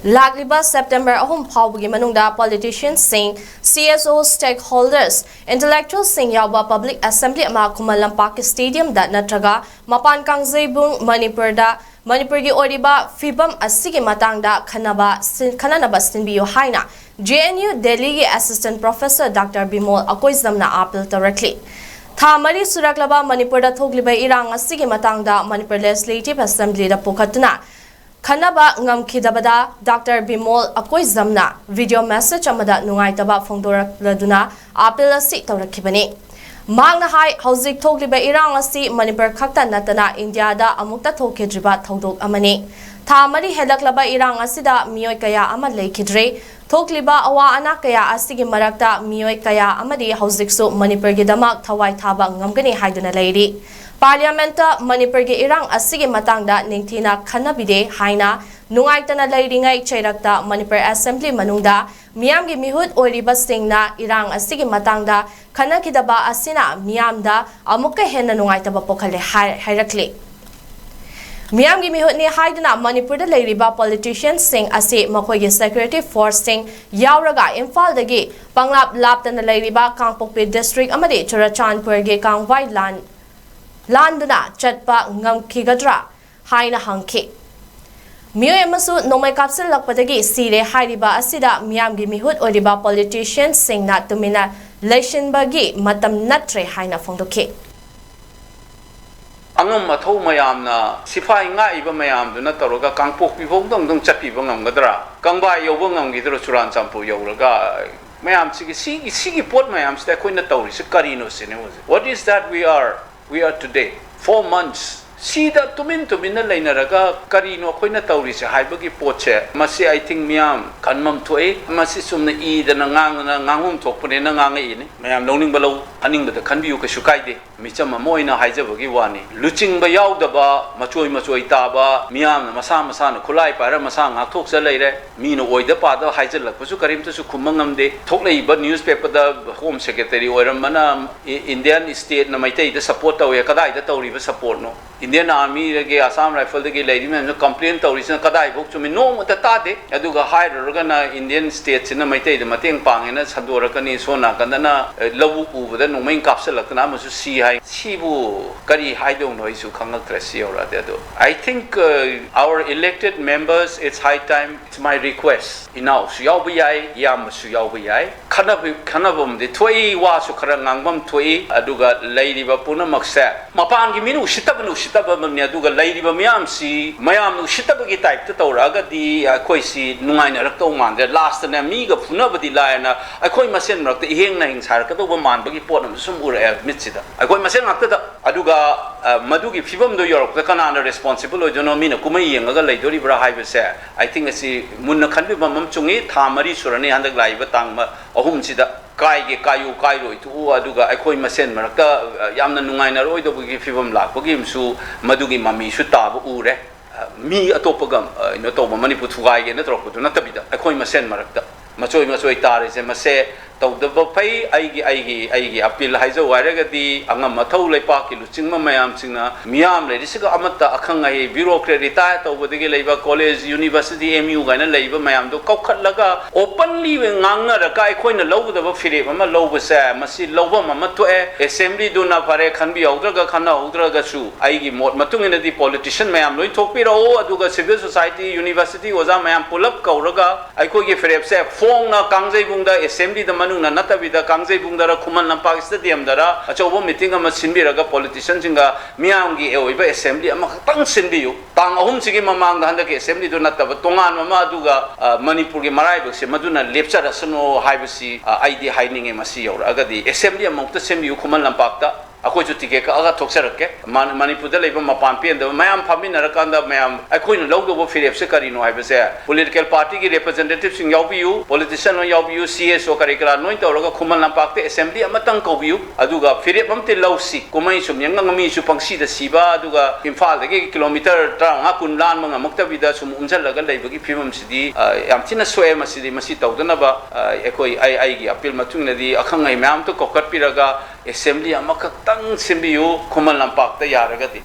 Lagliba September ahum phawgi manungda politicians sing CSO stakeholders intellectuals sing yawba public assembly ama Kumalampak stadium da natraga mapan 𝐴𝐻𝐽𝐵 manipur da manipurgi oriba fibam asigi matangda khananaba sinbiyo haina JNU Delhi assistant professor Dr. Bimol akoizamna appeal directly Tha mari suraklaba manipur da thogliba irang asigi matangda manipur legislative assembly da pukhatna Khanaba ngamkhidabada Dr. Bimol akoizamna video message amada nungaitaba phongdorakladuna appeal asi tawrakhibani Mangna hai hauzik thogliba irang asi manipur khakta natana India da amukta thokidriba thodok amani Tha mari helaklaba irang asida miyoi kaya ama lekhidre Thokliba awa ana kaya asigi marakta miyoi kaya amadi hauziksu manipur gi damak thawai thaba ngamgani haiduna leiri Parliamenta manipur gi irang asigi matangda ningthina khanabide haina nungaitana leiringai chairakta manipur assembly manungda miyamgi mihut oiriba singna irang asigi matangda khanakidaba asina miyamda amukka henna nungaitaba pokhale hairakli Miyamgi mihutni haiduna manipur da leiriba politicians sing asi makhoi security force sing yauraga Imphal dagi panglap laptana leiriba Kangpokpi district amadi Churachandpur gi Kangwai landuna chatpa ngamkhigadra haina hangki Miyoi amasu nomai kapsil lakpadagi sire hairiba asida miyamgi mihut oriba politicians sing na tumina 𝐤𝐴𝐻𝐽𝐵 matam natre haina phongdoki Angam mathau mayamna sifai 𝐤𝐴𝐻𝐽𝐵 mayamduna tawraga Kangpokpi phongdong chatpiba ngamgadra Kangbai yawba ngamgidra Churachandpur yawraga mayam sigi pot mayam sida khoina tawri se karino sine What is that we are today 4 months Sida tumin na lainaraga karino khoina tawri se haibagi potche masi I think miyam kanmam thoi masi sumna da ngangum thokpune na ngangai ni mayam longning balo aning bada khanbiu ka sukaide micham moina haijabagi wani luching ba yaudaba machoi taba miyam masa na khulai para masa nga thoksa leire mi no oida pa da haijalak pasu karimta su khumangamde thoklei ba newspaper da home secretary oiram mana Indian state na maitai da support tawe kadai da tawri ba support no Indian Army ge Assam Rifle ge lady men complain tawrisna kadai bok chumi no mata tade aduga hairoga na Indian state sina maitai da mateng pangena sadorakani sona kandana lawu ubada nomai kapsalakna masu si hai sibu kari haidong noi su khangak trasi ora de do I think our elected members it's high time it's my request inau su yaw biyai yam su yaw biyai khanabum de thoi wa su khara ngangbam thoi aduga leiriba punamaksa mapan gi minu sitabam ne aduga leiriba mayam si mayam nu sitabagi type ta tawraga di khoi si nungaina rakto mande last na mi ga phunabadi laina akhoi masen rakta iheng na hingsar ka to ba manbagi pot am sum ura mitsida akhoi masen rakta da aduga madugi fibam do yorok ta kana responsible o jono mi na kumai yenga leidori bra haiba se I think asi munna khanbi bamam chungi thamari surani handak laiba tangma ahum sida kai roi tu aduga akhoi masen marakta yamna nungaina roi do gi fibam lakpagi msu madugi mami su taba ure mi atopagam no to manipur thugai ge na tropu na tabida akhoi masen marakta machoi tare se mase tawdaba pai aigi appeal haizo wairagadi angam mathau leipa ki luchingma mayam singna miyam le risiga amata akhangai bureaucrat retire tawbadigi leiba college university MU gaina leiba mayam do kaukhatlaga openly ngangna ra kai khoina lowdaba fire mama lowba se masi lowba mama to assembly do na phare khanbi haudraga khana haudraga su aigi mot matungina di politician mayam loi thokpira o aduga civil society university oza mayam pulap kauraga aikoi ge fire se phong na 𝐴𝐻𝐽𝐵 da assembly da manungna natabida 𝐴𝐻𝐽𝐵 dara Kumalampak stadium dara achobo meeting ama sinbiraga politicians singa miyamgi eoiba assembly ama tang sinbiyu tang ahum sigi mamang da handaki assembly do nataba tongan mama aduga manipur gi marai bse maduna lepchara sano haibasi id haininge masi yaura agadi assembly ama ukta sembiyu Kumalampak da akhoi chu tike ka aga thoksarakke manipur da leiba mapan pen da mayam phaminara kanda mayam akhoi no logdo firep se karino haibase political party gi representative sing yawbiu politician no yawbiu CSO karikra noi tawraga Kumalampak te assembly amatang kobiu aduga firep amte lawsi kumai sum yang ngami su pangsi da siba aduga Imphal da gi kilometer tra kun lan manga maktabida sum unjalaga leiba gi phimam sidi yam thina soe masidi masi tawdana ba akhoi ai gi appeal matungna di akhangai mayam to kokat piraga assembly amakatang simbiyu Kumalampak ta yaragati